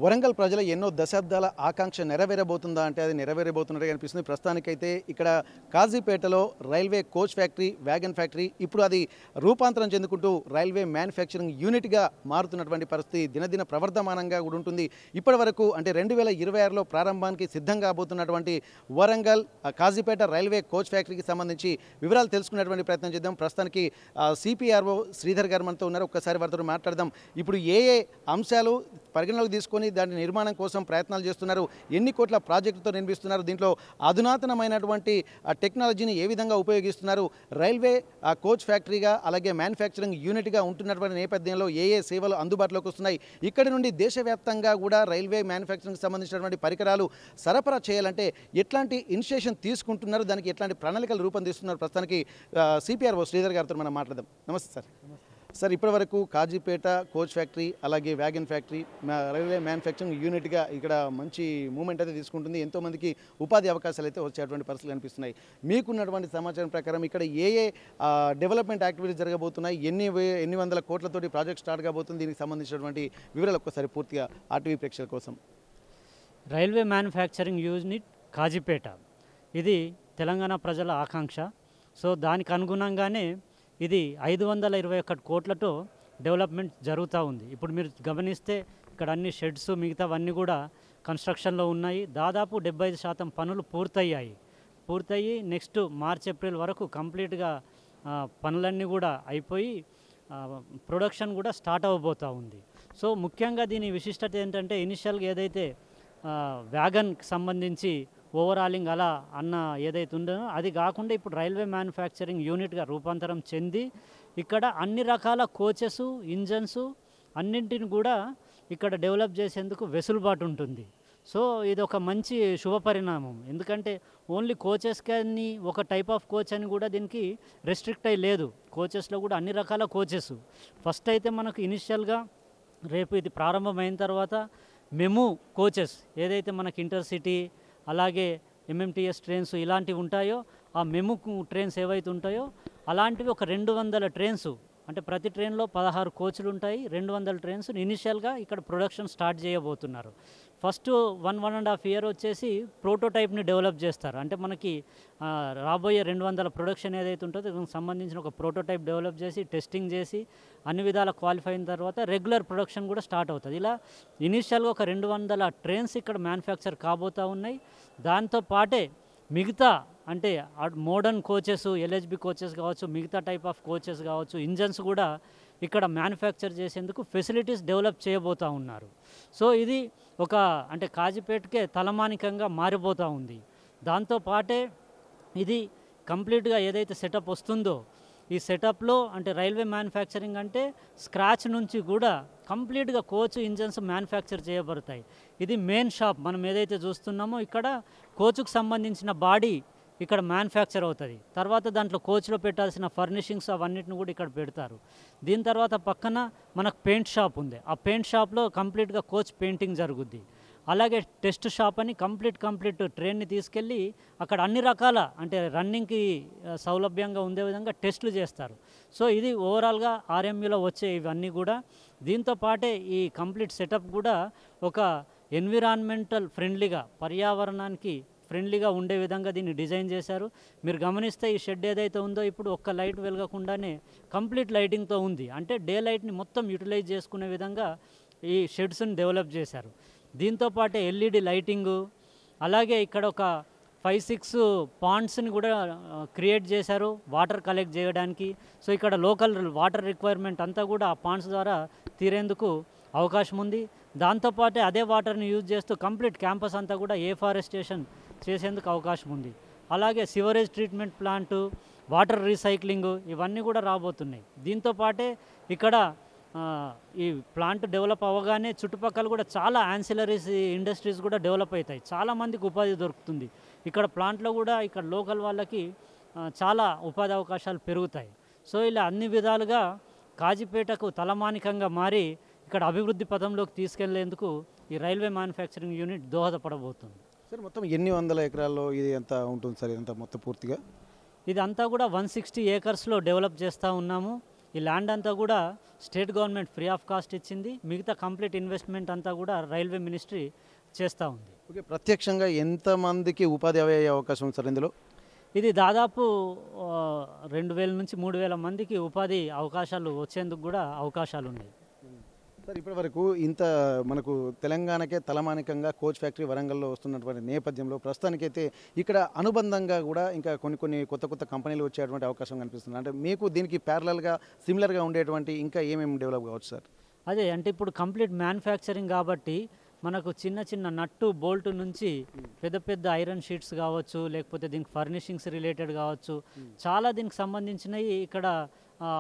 వరంగల్ ప్రజల ఎన్నో దశాబ్దాల ఆకాంక్ష నెరవేరబోతుందా అంటే అది నెరవేరబోతున్నట్టుగా అనిపిస్తుంది. ప్రస్తుతానికైతే ఇక్కడ కాజీపేటలో railway coach factory, wagon factory ఇప్పుడు అది రూపాంతరం చెందుకుంటూ రైల్వే మ్యానుఫ్యాక్చరింగ్ యూనిట్గా మారుతున్నటువంటి పరిస్థితి దినదిన ప్రవర్ధమానంగా కూడా ఉంటుంది. ఇప్పటి వరకు అంటే 2026లో ప్రారంభానికి సిద్ధంగా కాబోతున్నటువంటి వరంగల్ కాజీపేట రైల్వే కోచ్ ఫ్యాక్టరీకి సంబంధించి వివరాలు తెలుసుకునేటువంటి ప్రయత్నం చేద్దాం. ప్రస్తుతానికి సిపిఆర్ఓ శ్రీధర్ గారు మనతో ఉన్నారు. ఒక్కసారి వారితో మాట్లాడదాం. ఇప్పుడు ఏ అంశాలు పరిగణలోకి తీసుకొని దాని నిర్మాణం కోసం ప్రయత్నాలు చేస్తున్నారు, ఎన్ని కోట్ల ప్రాజెక్టుతో నిర్మిస్తున్నారు, దీంట్లో అధునాతనమైనటువంటి టెక్నాలజీని ఏ విధంగా ఉపయోగిస్తున్నారు, రైల్వే కోచ్ ఫ్యాక్టరీగా అలాగే మ్యానుఫ్యాక్చరింగ్ యూనిట్గా ఉంటున్నటువంటి నేపథ్యంలో ఏ సేవలు అందుబాటులోకి వస్తున్నాయి, ఇక్కడి నుండి దేశవ్యాప్తంగా కూడా రైల్వే మ్యానుఫ్యాక్చరింగ్ సంబంధించినటువంటి పరికరాలు సరఫరా చేయాలంటే ఎట్లాంటి ఇనిషియేషన్ తీసుకుంటున్నారు, దానికి ఎట్లాంటి ప్రణాళికలు రూపొందిస్తున్నారు, ప్రస్తుతానికి సిపిఆర్ఓ శ్రీధర్ గారితో మనం మాట్లాడదాం. నమస్తే సార్. సార్, ఇప్పటివరకు కాజీపేట కోచ్ ఫ్యాక్టరీ అలాగే వ్యాగన్ ఫ్యాక్టరీ రైల్వే మ్యానుఫ్యాక్చరింగ్ యూనిట్గా ఇక్కడ మంచి మూమెంట్ అయితే తీసుకుంటుంది. ఎంతోమందికి ఉపాధి అవకాశాలు అయితే వచ్చేటువంటి పరిస్థితులు కనిపిస్తున్నాయి. మీకున్నటువంటి సమాచారం ప్రకారం ఇక్కడ ఏ డెవలప్మెంట్ యాక్టివిటీస్ జరగబోతున్నాయి, ఎన్ని వందల కోట్లతోటి ప్రాజెక్ట్ స్టార్ట్ కాబోతుంది, దీనికి సంబంధించినటువంటి వివరాలు ఒక్కసారి పూర్తిగా ఆర్టీవీ ప్రేక్షకుల కోసం. రైల్వే మ్యానుఫ్యాక్చరింగ్ యూనిట్ కాజీపేట ఇది తెలంగాణ ప్రజల ఆకాంక్ష. సో దానికి అనుగుణంగానే ఇది 521 కోట్లతో డెవలప్మెంట్ జరుగుతూ ఉంది. ఇప్పుడు మీరు గమనిస్తే ఇక్కడ అన్ని షెడ్స్ మిగతావన్నీ కూడా కన్స్ట్రక్షన్లో ఉన్నాయి. దాదాపు 75% పనులు పూర్తయ్యి నెక్స్ట్ మార్చ్ ఏప్రిల్ వరకు కంప్లీట్గా పనులన్నీ కూడా అయిపోయి ప్రొడక్షన్ కూడా స్టార్ట్ అవ్వబోతూ ఉంది. సో ముఖ్యంగా దీని విశిష్టత ఏంటంటే ఇనిషియల్గా ఏదైతే వ్యాగన్కి సంబంధించి ఓవరాలింగ్ అలా అన్న ఏదైతే ఉందో అది కాకుండా ఇప్పుడు రైల్వే మ్యానుఫ్యాక్చరింగ్ యూనిట్గా రూపాంతరం చెంది ఇక్కడ అన్ని రకాల కోచెస్, ఇంజన్స్ అన్నింటిని కూడా ఇక్కడ డెవలప్ చేసేందుకు వెసులుబాటు ఉంటుంది. సో ఇది ఒక మంచి శుభపరిణామం. ఎందుకంటే ఓన్లీ కోచెస్కి అని ఒక టైప్ ఆఫ్ కోచ్ అని కూడా దీనికి రెస్ట్రిక్ట్ అయ్యి లేదు. కోచెస్లో కూడా అన్ని రకాల కోచెస్. ఫస్ట్ అయితే మనకు ఇనిషియల్గా రేపు ఇది ప్రారంభమైన తర్వాత మెము కోచెస్ ఏదైతే మనకి ఇంటర్సిటీ అలాగే ఎంఎంటీఎస్ ట్రైన్స్ ఇలాంటివి ఉంటాయో ఆ మెము ట్రైన్స్ ఏవైతే ఉంటాయో అలాంటివి ఒక 200 ట్రైన్స్, అంటే ప్రతి ట్రైన్లో 16 కోచ్లు ఉంటాయి. 200 ట్రైన్స్ ఇనిషియల్గా ఇక్కడ ప్రొడక్షన్ స్టార్ట్ చేయబోతున్నారు. ఫస్ట్ 1.5 ఇయర్ వచ్చేసి ప్రోటోటైప్ని డెవలప్ చేస్తారు. అంటే మనకి రాబోయే 200 ప్రొడక్షన్ ఏదైతే ఉంటుందో దానికి సంబంధించిన ఒక ప్రోటోటైప్ డెవలప్ చేసి టెస్టింగ్ చేసి అన్ని విధాల క్వాలిఫై అయిన తర్వాత రెగ్యులర్ ప్రొడక్షన్ కూడా స్టార్ట్ అవుతుంది. ఇలా ఇనిషియల్గా ఒక 200 ట్రైన్స్ ఇక్కడ మ్యానుఫ్యాక్చర్ కాబోతూ ఉన్నాయి. దాంతో పాటే మిగతా అంటే మోడర్న్ కోచెస్, ఎల్హెచ్బి కోచెస్ కావచ్చు, మిగతా టైప్ ఆఫ్ కోచెస్ కావచ్చు, ఇంజన్స్ కూడా ఇక్కడ మ్యానుఫ్యాక్చర్ చేసేందుకు ఫెసిలిటీస్ డెవలప్ చేయబోతూ ఉన్నారు. సో ఇది ఒక అంటే కాజీపేటకే తలమానికంగా మారిపోతూ ఉంది. దాంతోపాటే ఇది కంప్లీట్గా ఏదైతే సెటప్ వస్తుందో ఈ సెటప్లో అంటే రైల్వే మ్యానుఫ్యాక్చరింగ్ అంటే స్క్రాచ్ నుంచి కూడా కంప్లీట్గా కోచ్, ఇంజన్స్ మ్యానుఫ్యాక్చర్ చేయబడతాయి. ఇది మెయిన్ షాప్ మనం ఏదైతే చూస్తున్నామో ఇక్కడ కోచ్కు సంబంధించిన బాడీ ఇక్కడ మ్యానుఫ్యాక్చర్ అవుతుంది. తర్వాత దాంట్లో కోచ్లో పెట్టాల్సిన ఫర్నిషింగ్స్ అవన్నిటిని కూడా ఇక్కడ పెడతారు. దీని తర్వాత పక్కన మనకు పెయింట్ షాప్ ఉంది. ఆ పెయింట్ షాప్లో కంప్లీట్గా కోచ్ పెయింటింగ్ జరుగుద్ది. అలాగే టెస్ట్ షాప్ అని కంప్లీట్ ట్రైన్ని తీసుకెళ్ళి అక్కడ అన్ని రకాల అంటే రన్నింగ్కి సౌలభ్యంగా ఉండే విధంగా టెస్టులు చేస్తారు. సో ఇది ఓవరాల్గా ఆర్ఎంయూలో వచ్చే ఇవన్నీ కూడా. దీంతో పాటే ఈ కంప్లీట్ సెటప్ కూడా ఒక ఎన్విరాన్మెంటల్ ఫ్రెండ్లీగా, పర్యావరణానికి ఫ్రెండ్లీగా ఉండే విధంగా దీన్ని డిజైన్ చేశారు. మీరు గమనిస్తే ఈ షెడ్ ఏదైతే ఉందో ఇప్పుడు ఒక్క లైట్ వెలగకుండానే కంప్లీట్ లైటింగ్తో ఉంది. అంటే డే లైట్ని మొత్తం యూటిలైజ్ చేసుకునే విధంగా ఈ షెడ్స్ని డెవలప్ చేశారు. దీంతో పాటే ఎల్ఈడి లైటింగు, అలాగే ఇక్కడ ఒక 5-6 పాండ్స్ని కూడా క్రియేట్ చేశారు వాటర్ కలెక్ట్ చేయడానికి. సో ఇక్కడ లోకల్ వాటర్ రిక్వైర్మెంట్ అంతా కూడా ఆ పాండ్స్ ద్వారా తీరేందుకు అవకాశం ఉంది. దాంతోపాటే అదే వాటర్ని యూజ్ చేస్తూ కంప్లీట్ క్యాంపస్ అంతా కూడా ఏఫారెస్టేషన్ చేసేందుకు అవకాశం ఉంది. అలాగే సివరేజ్ ట్రీట్మెంట్ ప్లాంటు, వాటర్ రీసైక్లింగు ఇవన్నీ కూడా రాబోతున్నాయి. దీంతోపాటే ఇక్కడ ఈ ప్లాంట్ డెవలప్ అవ్వగానే చుట్టుపక్కల కూడా చాలా యాన్సిలరీస్ ఇండస్ట్రీస్ కూడా డెవలప్ అవుతాయి. చాలామందికి ఉపాధి దొరుకుతుంది. ఇక్కడ ప్లాంట్లో కూడా ఇక్కడ లోకల్ వాళ్ళకి చాలా ఉపాధి అవకాశాలు పెరుగుతాయి. సో ఇలా అన్ని విధాలుగా కాజీపేటకు తలమానికంగా మారి ఇక్కడ అభివృద్ధి పదంలోకి తీసుకెళ్లేందుకు ఈ రైల్వే మ్యానుఫ్యాక్చరింగ్ యూనిట్ దోహదపడబోతుంది. సార్, మొత్తం ఎన్ని వందల ఎకరాల్లో ఇది ఎంత ఉంటుంది సార్? ఇదంతా మొత్తం పూర్తిగా ఇదంతా కూడా 160 ఏకర్స్లో డెవలప్ చేస్తూ ఉన్నాము. ఈ ల్యాండ్ అంతా కూడా state government free of cost ఇచ్చింది. మిగతా కంప్లీట్ ఇన్వెస్ట్మెంట్ అంతా కూడా రైల్వే మినిస్ట్రీ చేస్తూ ఉంది. ఓకే, ప్రత్యక్షంగా ఎంతమందికి ఉపాధి అయ్యే అవకాశం ఉంది సార్ ఇందులో? ఇది దాదాపు 2000 నుంచి 3000 మందికి ఉపాధి అవకాశాలు వచ్చేందుకు కూడా అవకాశాలు ఉన్నాయి. సార్ ఇప్పటి వరకు ఇంత మనకు తెలంగాణకే తలమానికంగా కోచ్ ఫ్యాక్టరీ వరంగల్లో వస్తున్నటువంటి నేపథ్యంలో ప్రస్తుతానికైతే ఇక్కడ అనుబంధంగా కూడా ఇంకా కొన్ని కొత్త కంపెనీలు వచ్చేటువంటి అవకాశం కనిపిస్తుంది. అంటే మీకు దీనికి ప్యారలల్గా సిమిలర్గా ఉండేటువంటి ఇంకా ఏమేమి డెవలప్ కావచ్చు సార్? అదే అంటే ఇప్పుడు కంప్లీట్ మ్యానుఫ్యాక్చరింగ్ కాబట్టి మనకు చిన్న నట్టు బోల్ట్ నుంచి పెద్ద ఐరన్ షీట్స్ కావచ్చు, లేకపోతే దీనికి ఫర్నిషింగ్స్ రిలేటెడ్ కావచ్చు, చాలా దీనికి సంబంధించినవి ఇక్కడ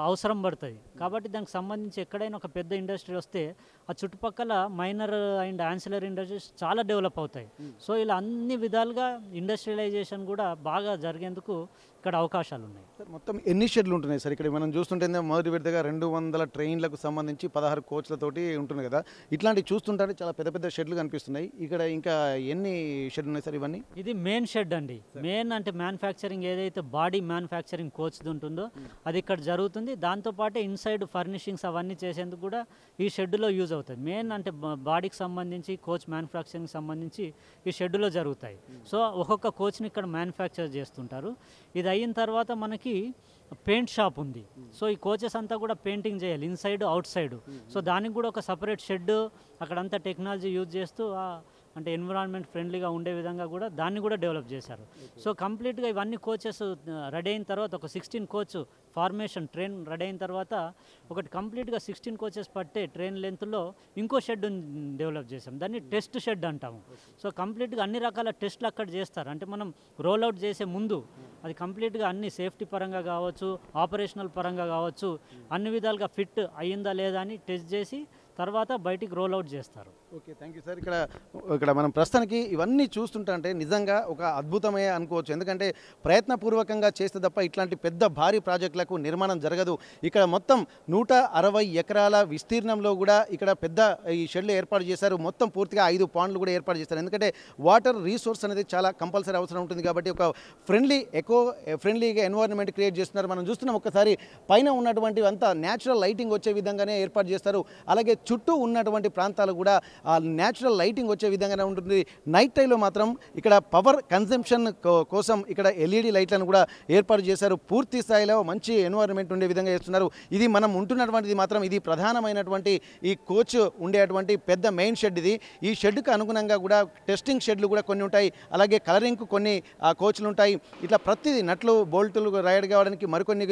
అవసరం పడుతుంది. కాబట్టి దానికి సంబంధించి ఎక్కడైనా ఒక పెద్ద ఇండస్ట్రీ వస్తే ఆ చుట్టుపక్కల మైనర్ అండ్ యాన్సిలరీ ఇండస్ట్రీస్ చాలా డెవలప్ అవుతాయి. సో ఇలా అన్ని విధాలుగా ఇండస్ట్రియలైజేషన్ కూడా బాగా జరిగేందుకు ఇక్కడ అవకాశాలు ఉన్నాయి. సార్ మొత్తం ఎన్ని షెడ్లు ఉంటున్నాయి సార్? ఇక్కడ మనం చూస్తుంటే మొదటి విడతగా 200 ట్రైన్లకు సంబంధించి 16 కోచ్లతోటి ఉంటుంది కదా. ఇట్లాంటివి చూస్తుంటే చాలా పెద్ద షెడ్లు కనిపిస్తున్నాయి. ఇక్కడ ఇంకా ఎన్ని షెడ్లు ఉన్నాయి సార్ ఇవన్నీ? ఇది మెయిన్ షెడ్ అండి. మెయిన్ అంటే మ్యానుఫ్యాక్చరింగ్ ఏదైతే బాడీ మ్యానుఫ్యాక్చరింగ్ కోచ్ది ఉంటుందో అది ఇక్కడ జరుగుతుంది. దాంతోపాటే ఇన్సైడ్ ఫర్నిషింగ్స్ అవన్నీ చేసేందుకు కూడా ఈ షెడ్లో యూజ్ అవుతుంది. మెయిన్ అంటే బాడీకి సంబంధించి కోచ్ మ్యానుఫ్యాక్చరింగ్ సంబంధించి ఈ షెడ్లో జరుగుతాయి. సో ఒక్కొక్క కోచ్ని ఇక్కడ మ్యానుఫ్యాక్చర్ చేస్తుంటారు. ఇది అయిన తర్వాత మనకి పెయింట్ షాప్ ఉంది. సో ఈ కోచెస్ అంతా కూడా పెయింటింగ్ చేయాలి, ఇన్సైడ్ అవుట్ సైడ్. సో దానికి కూడా ఒక సపరేట్ షెడ్ అక్కడంతా టెక్నాలజీ యూజ్ చేస్తూ అంటే ఎన్విరాన్మెంట్ ఫ్రెండ్లీగా ఉండే విధంగా కూడా దాన్ని కూడా డెవలప్ చేశారు. సో కంప్లీట్గా ఇవన్నీ కోచెస్ రెడీ అయిన తర్వాత ఒక 16 కోచ్ ఫార్మేషన్ ట్రైన్ రెడీ అయిన తర్వాత ఒకటి కంప్లీట్గా 16 కోచెస్ పట్టే ట్రైన్ లెంత్లో ఇంకో షెడ్ డెవలప్ చేసాం. దాన్ని టెస్ట్ షెడ్ అంటాము. సో కంప్లీట్గా అన్ని రకాల టెస్ట్లు అక్కడ చేస్తారు. అంటే మనం రోల్అవుట్ చేసే ముందు అది కంప్లీట్గా అన్ని సేఫ్టీ పరంగా కావచ్చు, ఆపరేషనల్ పరంగా కావచ్చు, అన్ని విధాలుగా ఫిట్ అయ్యిందా లేదా అని టెస్ట్ చేసి తర్వాత బయటికి రోల్అవుట్ చేస్తారు. Okay, thank you sir. ఇక్కడ మనం ప్రస్తుతానికి ఇవన్నీ చూస్తుంటే నిజంగా ఒక అద్భుతమే అనుకోవచ్చు. ఎందుకంటే ప్రయత్నపూర్వకంగా చేస్తే తప్ప ఇట్లాంటి పెద్ద భారీ ప్రాజెక్టులకు నిర్మాణం జరగదు. ఇక్కడ మొత్తం 160 ఎకరాల విస్తీర్ణంలో కూడా ఇక్కడ పెద్ద ఈ షెడ్లు ఏర్పాటు చేశారు. మొత్తం పూర్తిగా 5 పాండ్లు కూడా ఏర్పాటు చేశారు. ఎందుకంటే వాటర్ రీసోర్స్ అనేది చాలా కంపల్సరీ అవసరం ఉంటుంది కాబట్టి ఒక ఫ్రెండ్లీగా ఎన్వైరన్మెంట్ క్రియేట్ చేస్తున్నారు. మనం చూస్తున్నాం ఒక్కసారి పైన ఉన్నటువంటి అంతా న్యాచురల్ లైటింగ్ వచ్చే విధంగానే ఏర్పాటు చేస్తారు. అలాగే చుట్టూ ఉన్నటువంటి ప్రాంతాలు కూడా న్యాచురల్ లైటింగ్ వచ్చే విధంగానే ఉంటుంది. నైట్ టైంలో మాత్రం ఇక్కడ పవర్ కన్జంప్షన్ కోసం ఇక్కడ ఎల్ఈడి లైట్లను కూడా ఏర్పాటు చేశారు. పూర్తి స్థాయిలో మంచి ఎన్వైరన్మెంట్ ఉండే విధంగా చేస్తున్నారు. ఇది మనం ఉంటున్నటువంటిది మాత్రం ఇది ప్రధానమైనటువంటి ఈ కోచ్ ఉండేటువంటి పెద్ద మెయిన్ షెడ్. ఇది ఈ షెడ్కి అనుగుణంగా కూడా టెస్టింగ్ షెడ్లు కూడా కొన్ని ఉంటాయి. అలాగే కలరింగ్కు కొన్ని కోచ్లు ఉంటాయి. ఇట్లా ప్రతిదీ నట్లు బోల్టులు రైడ్ కావడానికి మరికొన్ని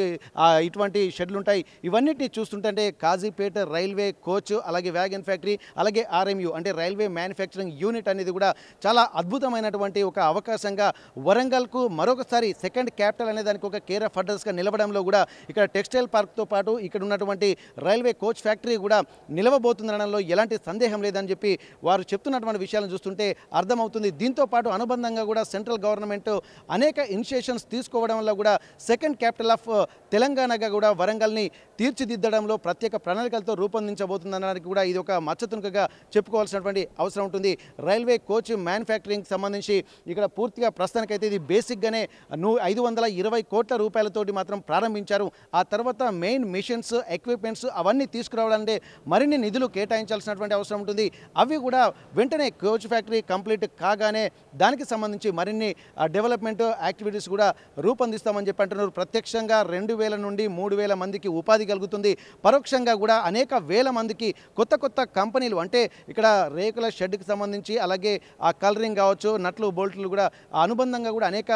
ఇటువంటి షెడ్లు ఉంటాయి. ఇవన్నిటిని చూస్తుంటే కాజీపేట రైల్వే కోచ్, అలాగే వ్యాగన్ ఫ్యాక్టరీ, అలాగే ఆర్ఎంయు అంటే రైల్వే మ్యానుఫ్యాక్చరింగ్ యూనిట్ అనేది కూడా చాలా అద్భుతమైనటువంటి ఒక అవకాశంగా వరంగల్కు మరొకసారి సెకండ్ క్యాపిటల్ అనే దానికి ఒక కేర్ ఆఫ్ అడ్రస్గా నిలవడంలో కూడా ఇక్కడ టెక్స్టైల్ పార్క్తో పాటు ఇక్కడ ఉన్నటువంటి రైల్వే కోచ్ ఫ్యాక్టరీ కూడా నిలవబోతుందనడంలో ఎలాంటి సందేహం లేదని చెప్పి వారు చెప్తున్నటువంటి విషయాలను చూస్తుంటే అర్థమవుతుంది. దీంతో పాటు అనుబంధంగా కూడా సెంట్రల్ గవర్నమెంట్ అనేక ఇనిషియేషన్స్ తీసుకోవడం వల్ల కూడా సెకండ్ క్యాపిటల్ ఆఫ్ తెలంగాణగా కూడా వరంగల్ని తీర్చిదిద్దడంలో ప్రత్యేక ప్రణాళికలతో రూపొందించబోతుందనడానికి కూడా ఇది ఒక మచ్చతునకగా చెప్పుకోవాల్సినటువంటి అవసరం ఉంటుంది. రైల్వే కోచ్ మ్యానుఫ్యాక్చరింగ్ సంబంధించి ఇక్కడ పూర్తిగా ప్రస్తుతానికైతే ఇది బేసిక్గానే 520 కోట్ల రూపాయలతోటి మాత్రం ప్రారంభించారు. ఆ తర్వాత మెయిన్ మిషన్స్, ఎక్విప్మెంట్స్ అవన్నీ తీసుకురావాలంటే మరిన్ని నిధులు కేటాయించాల్సినటువంటి అవసరం ఉంటుంది. అవి కూడా వెంటనే కోచ్ ఫ్యాక్టరీ కంప్లీట్ కాగానే దానికి సంబంధించి మరిన్ని డెవలప్మెంట్ యాక్టివిటీస్ కూడా రూపొందిస్తామని చెప్పి అంటున్నారు. ప్రత్యక్షంగా 2000 నుండి 3000 మందికి ఉపాధి కలుగుతుంది. పరోక్షంగా కూడా అనేక వేల మందికి కొత్త కంపెనీలు అంటే ఇక్కడ రేకుల షెడ్కి సంబంధించి అలాగే ఆ కలరింగ్ కావచ్చు, నట్లు బోల్ట్లు కూడా అనుబంధంగా కూడా అనేక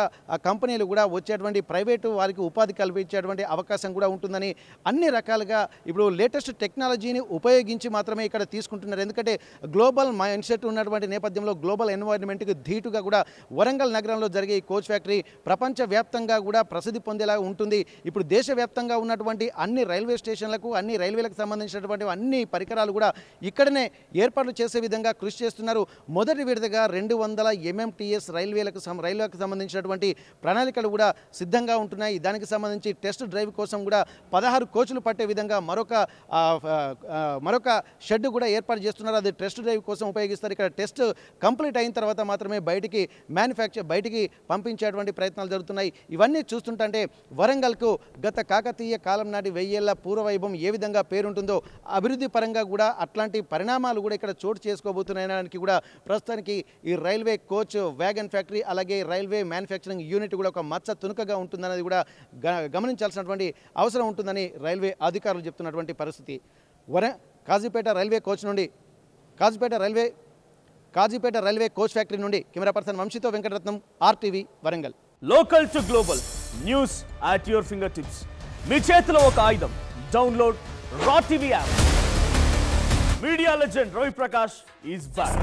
కంపెనీలు కూడా వచ్చేటువంటి ప్రైవేటు వారికి ఉపాధి కల్పించేటువంటి అవకాశం కూడా ఉంటుందని అన్ని రకాలుగా ఇప్పుడు లేటెస్ట్ టెక్నాలజీని ఉపయోగించి మాత్రమే ఇక్కడ తీసుకుంటున్నారు. ఎందుకంటే గ్లోబల్ మైండ్ సెట్ ఉన్నటువంటి నేపథ్యంలో గ్లోబల్ ఎన్వైరన్మెంట్కి ధీటుగా కూడా వరంగల్ నగరంలో జరిగే ఈ కోచ్ ఫ్యాక్టరీ ప్రపంచవ్యాప్తంగా కూడా ప్రసిద్ధి పొందేలా ఉంటుంది. ఇప్పుడు దేశవ్యాప్తంగా ఉన్నటువంటి అన్ని రైల్వే స్టేషన్లకు, అన్ని రైల్వేలకు సంబంధించినటువంటి అన్ని పరికరాలు కూడా ఇక్కడనే ఏర్పాటు అధికారులు చేసే విధంగా కృషి చేస్తున్నారు. మొదటి విడతగా 200 MMTS రైల్వేలకు సంబంధించినటువంటి ప్రణాళికలు కూడా సిద్ధంగా ఉంటున్నాయి. దానికి సంబంధించి టెస్ట్ డ్రైవ్ కోసం కూడా 16 కోచ్లు పట్టే విధంగా మరొక షెడ్ కూడా ఏర్పాటు చేస్తున్నారు. అది టెస్ట్ డ్రైవ్ కోసం ఉపయోగిస్తారు. ఇక్కడ టెస్ట్ కంప్లీట్ అయిన తర్వాత మాత్రమే బయటికి పంపించేటువంటి ప్రయత్నాలు జరుగుతున్నాయి. ఇవన్నీ చూస్తుంటే వరంగల్కు గత కాకతీయ కాలం నాటి 1000 ఏళ్ల పూర్వవైభవం ఏ విధంగా పేరుంటుందో అభివృద్ధి పరంగా కూడా అట్లాంటి పరిణామాలు కూడా ఇక్కడ చోటు చేసుకోబోతున్నాయడానికి కూడా ప్రస్తుతానికి ఈ రైల్వే కోచ్ వ్యాగన్ ఫ్యాక్టరీ అలాగే రైల్వే మ్యానుఫ్యాక్చరింగ్ యూనిట్ కూడా ఒక మచ్చ తునుకగా ఉంటుందనేది కూడా గమనించాల్సినటువంటి అవసరం ఉంటుందని రైల్వే అధికారులు చెప్తున్నటువంటి పరిస్థితి. కాజీపేట రైల్వే కోచ్ ఫ్యాక్టరీ నుండి కెమెరా పర్సన్ వంశీతో Venkataratnam, RTV Warangal. Local to global news at your finger tips. మీ చేతిలో ఒక ఆయుధం. Download Raw TV app. Media legend Ravi Prakash is back.